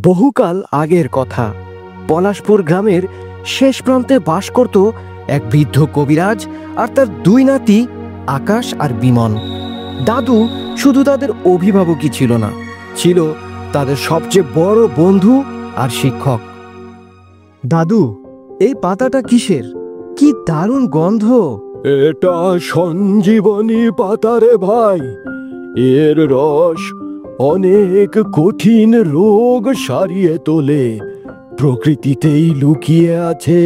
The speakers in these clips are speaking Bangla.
বহুকাল আগের কথা, পলাশপুর গ্রামের শেষ প্রান্তে বাস করত এক বৃদ্ধ কবিরাজ আর তার দুই নাতি আকাশ আর বিমল। দাদু শুধু তাদের অভিভাবকই ছিল না, ছিল তাদের সবচেয়ে বড় বন্ধু আর শিক্ষক। দাদু, এই পাতাটা কিসের? কি দারুণ গন্ধ! এটা সঞ্জীবনী পাতা রে ভাই। এর রস অনেক কঠিন রোগ সারিয়ে তোলে। প্রকৃতিতেই লুকিয়ে আছে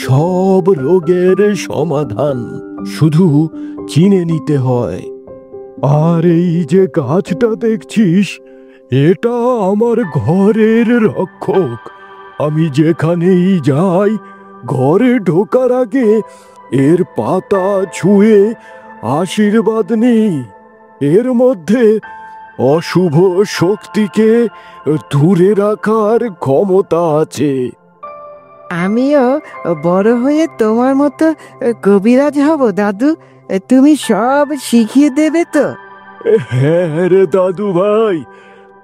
সব রোগের সমাধান, শুধু চিনে নিতে হয়। আর এই যে গাছটা দেখছিস, এটা আমার ঘরের রক্ষক। আমি যেখানেই যাই, ঘরে ঢোকার আগে এর পাতা ছুঁয়ে আশীর্বাদ নিই। এর মধ্যে অশুভ শক্তিকে দূরে রাখার ক্ষমতা আছে। আমিও বড় হয়ে তোমার মতো কবিরাজ হব দাদু। তুমি সব শিখিয়ে দেবে তো? হ্যাঁ রে দাদু ভাই,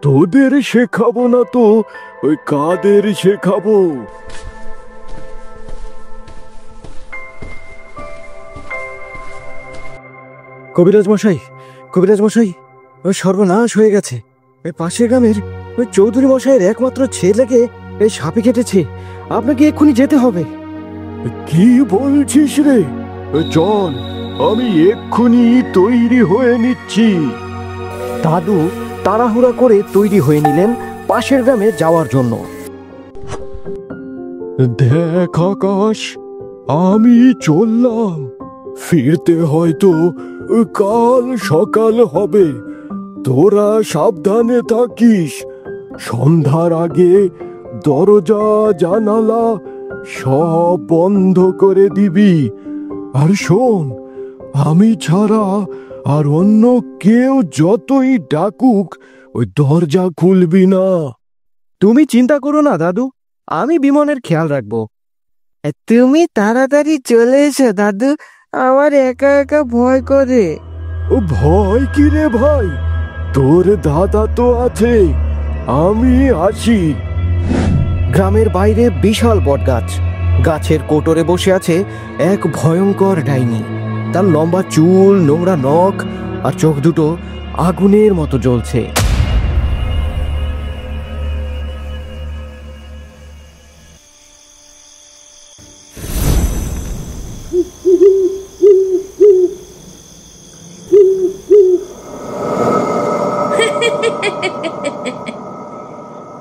তোদের শেখাবো না তো ওই কাদের শেখাবো? কবিরাজ মশাই, কবিরাজ মশাই, ওই সর্বনাশ হয়ে গেছে। ওই পাশের গ্রামের ওই চৌধুরী মশাইয়ের একমাত্র ছেলেকে এই সাপে কেটেছে। আপনাকে এক্ষুনি যেতে হবে। কি বলছিস রে? চল, আমি এক্ষুনি তৈরি হয়ে নিচ্ছি। দাদু তাড়াহুড়া করে তৈরি হয়ে নিলেন পাশের গ্রামে যাওয়ার জন্য। দেখ আকাশ, আমি চললাম। ফিরতে হয়তো কাল সকাল হবে। তোরা সাবধানে থাকিস। সন্ধ্যার আগে দরজা জানালা সব বন্ধ করে দিবি। আর শোন, আমি ছাড়া আর অন্য কেউ যতই ডাকুক, ওই দরজা খুলবি না। তুমি চিন্তা করো না দাদু, আমি বিমনের খেয়াল রাখবো। তুমি তাড়াতাড়ি চলে এসো দাদু, আমার একা একা ভয় করে। ও ভয় কি রে ভাই? তোর দাদা তো আছে, আমি আসি। গ্রামের বাইরে বিশাল বটগাছ, গাছের কোটরে বসে আছে এক ভয়ঙ্কর ডাইনি। তার লম্বা চুল, নোংরা নখ আর চোখ দুটো আগুনের মতো জ্বলছে।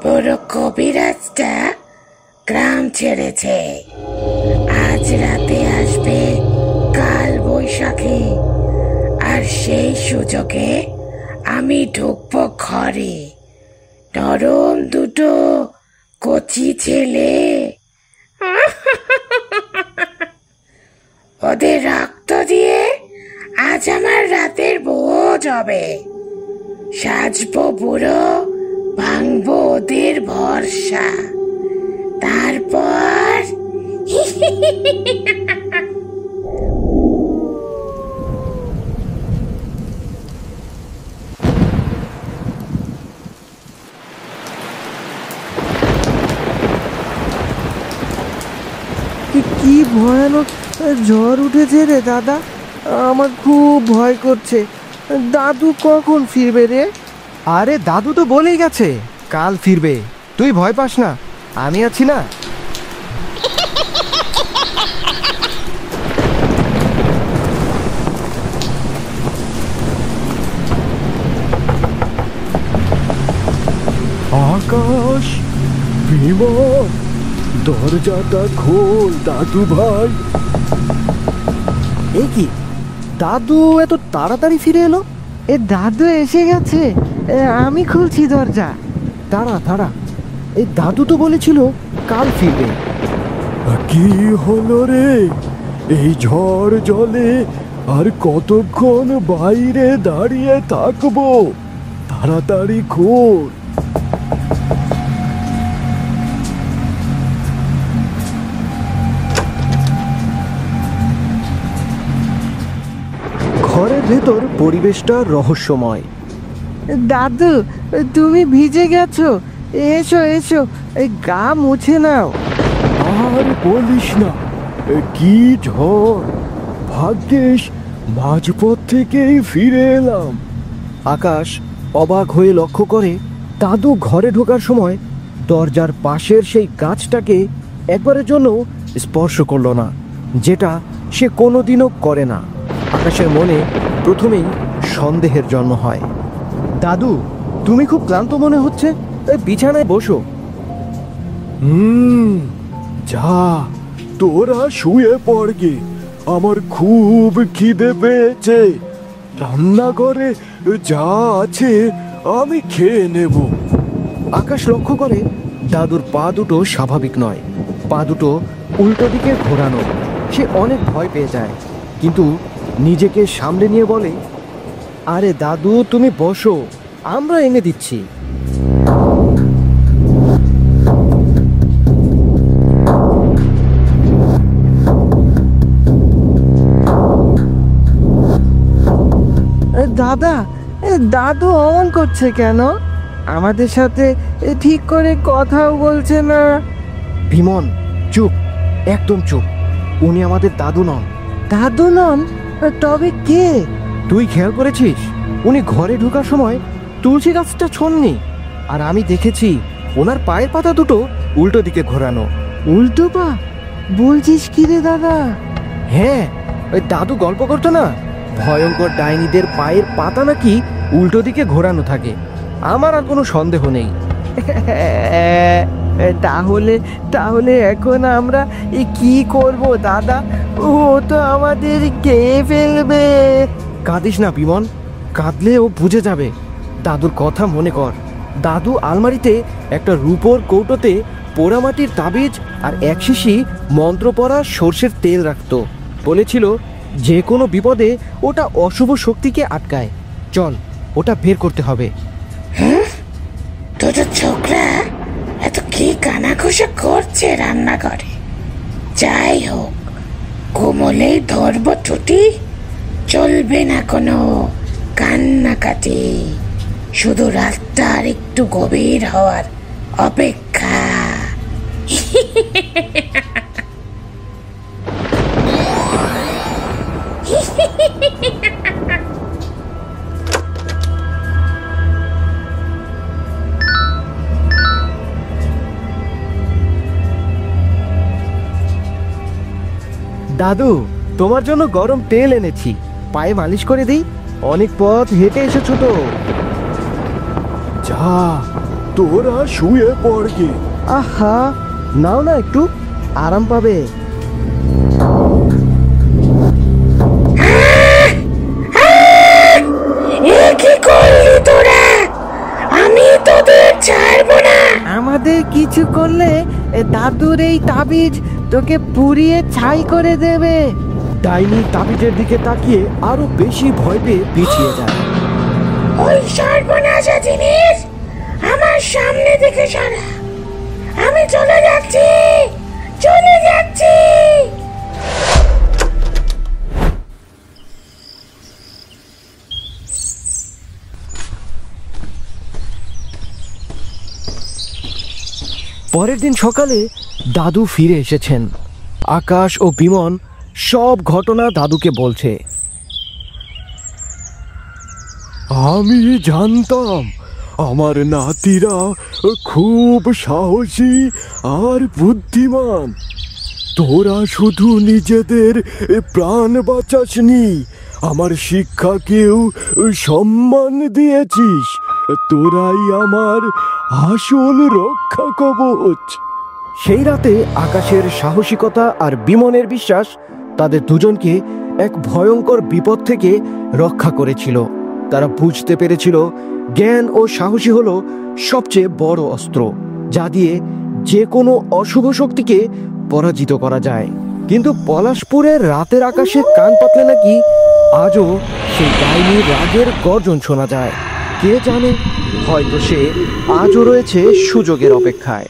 বড় কবিরাজটা গ্রাম ছেড়েছে। আজ রাতে আসবে কাল বৈশাখী, আর সেই সুযোগে আমি ঢুকবো ঘরে। নরম দুটো কচি ছেলে, ওদের রক্ত দিয়ে আজ আমার রাতের ভোজ হবে। সাজবো বুড়ো, ভাঙবো ওদের ভরসা, তারপর কি ভয়ানক ঝড় উঠেছে রে দাদা, আমার খুব ভয় করছে। দাদু কখন ফিরবে রে? আরে দাদু তো বলেই গেছে কাল ফিরবে, তুই ভয় পাস না, আমি আছি না। আকাশ, বিমল, দরজাটা খোল দাদু ভাই। এই কি, দাদু এত তাড়াতাড়ি ফিরে এলো? দাদু এসে গেছে, আমি খুলছি দরজা। দাঁড়া দাঁড়া, এই দাদু তো বলেছিল কাল ফিরবে। কি হলো রে? এই ঝড় জলে আর কতক্ষণ বাইরে দাঁড়িয়ে থাকবো? তাড়াতাড়ি খোল। ঘরের ভেতর পরিবেশটা রহস্যময়। দাদু, তুমি ভিজে গেছো, এসো এসো, এই গা মুছে নাও। আর বলিস না, কি ঝড়! ভাগ্যিস মাঝপথ থেকেই ফিরে এলাম। আকাশ অবাক হয়ে লক্ষ্য করে দাদু ঘরে ঢোকার সময় দরজার পাশের সেই গাছটাকে একবারের জন্য স্পর্শ করলো না, যেটা সে কোনোদিনও করে না। আকাশের মনে প্রথমেই সন্দেহের জন্ম হয়। দাদু, তুমি খুব ক্লান্ত মনে হচ্ছে, এই বিছানায় বসো। যা, তোরা শুয়ে পড় গে। আমার খুব খিদে পেয়েছে। রান্নাঘরে যা আছে আমি খেয়ে নেব। আকাশ লক্ষ্য করে দাদুর পা দুটো স্বাভাবিক নয়, পা দুটো উল্টো দিকে ঘোরানো। সে অনেক ভয় পেয়ে যায়, কিন্তু নিজেকে সামলে নিয়ে বলে, আরে দাদু, তুমি বসো, আমরা এনে দিচ্ছি। দাদা, দাদু অমন করছে কেন? আমাদের সাথে ঠিক করে কথাও বলছে না। বিমন, চুপ, একদম চুপ। উনি আমাদের দাদু নন। দাদু নন? তবে কে? তুই খেয়াল করেছিস উনি ঘরে ঢোকার সময় তুলসী গাছটা ছোঁননি? আর আমি দেখেছি ওনার পায়ের পাতা দুটো উল্টো দিকে ঘোরানো। উল্টো পা? বলছিস কি রে দাদা? হ্যাঁ, ওই দাদু গল্প করতো না, ভয়ঙ্কর ডাইনিদের পায়ের পাতা নাকি উল্টো দিকে ঘোরানো থাকে। আমার আর কোনো সন্দেহ নেই। তাহলে তাহলে এখন আমরা কি করব দাদা? ও তো আমাদের খেয়ে ফেলবে। কাঁদিস না বিমন, কাঁদলে ও বুঝে যাবে। দাদুর কথা মনে কর। দাদু আলমারিতে একটা রূপোর কৌটোতে পোড়ামাটির তাবিজ আর এক শিশি মন্ত্র পড়া সর্ষের তেল রাখতো। বলেছিল যে কোনো বিপদে ওটা অশুভ শক্তিকে আটকায়। চল, ওটা বের করতে হবে। দুটো ছোকরা এত কি কানাঘুষা করছে রান্নাঘরে? যাই হোক, কোমলেই ধরব টুটি, চলবে না কোনো কান্নাকাটি। শুধু রাতটা আর একটু গভীর হওয়ার অপেক্ষা। দাদু, তোমার জন্য গরম তেল এনেছি, পায়ে মালিশ করে দিই। অনেক পথ হেঁটে এসেছো তো। যা, তোরা শুয়ে পড় গে। আহা, নাও না, একটু আরাম পাবে। কি করলি তোরা? আমি তোদের ছাড়বো না। আমাদের কিছু করলে দাদুর এই তাবিজ তোকে পুড়িয়ে ছাই করে দেবে। ডাইনি তাবিজের দিকে তাকিয়ে আরো বেশি ভয় পেয়ে পিছিয়ে যায়। ওই সর্বনাশা জিনিস আমার সামনে থেকে সরা। আমি চলে যাচ্ছি, চলে যাচ্ছি। পরের দিন সকালে দাদু ফিরে এসেছেন। আকাশ ও বিমন সব ঘটনা দাদুকে বলছে। আমি জানতাম আমার নাতিরা খুব সাহসী আর বুদ্ধিমান। তোরা শুধু নিজেদের প্রাণ বাঁচাসনি, আমার শিক্ষাকেও সম্মান দিয়েছিস। তোরাই আমার আসল রক্ষা কবচ। সেই রাতে আকাশের সাহসিকতা আর বিমনের বিশ্বাস তাদের দুজনকে এক ভয়ঙ্কর বিপদ থেকে রক্ষা করেছিল। তারা বুঝতে পেরেছিল জ্ঞান ও সাহসী হলো সবচেয়ে বড় অস্ত্র, যা দিয়ে যে কোনো অশুভ শক্তিকে পরাজিত করা যায়। কিন্তু পলাশপুরের রাতের আকাশে কান পাতলে নাকি আজও সেই ডাইনির রাগের গর্জন শোনা যায়। কে জানে, হয়তো সে আজও রয়েছে সুযোগের অপেক্ষায়।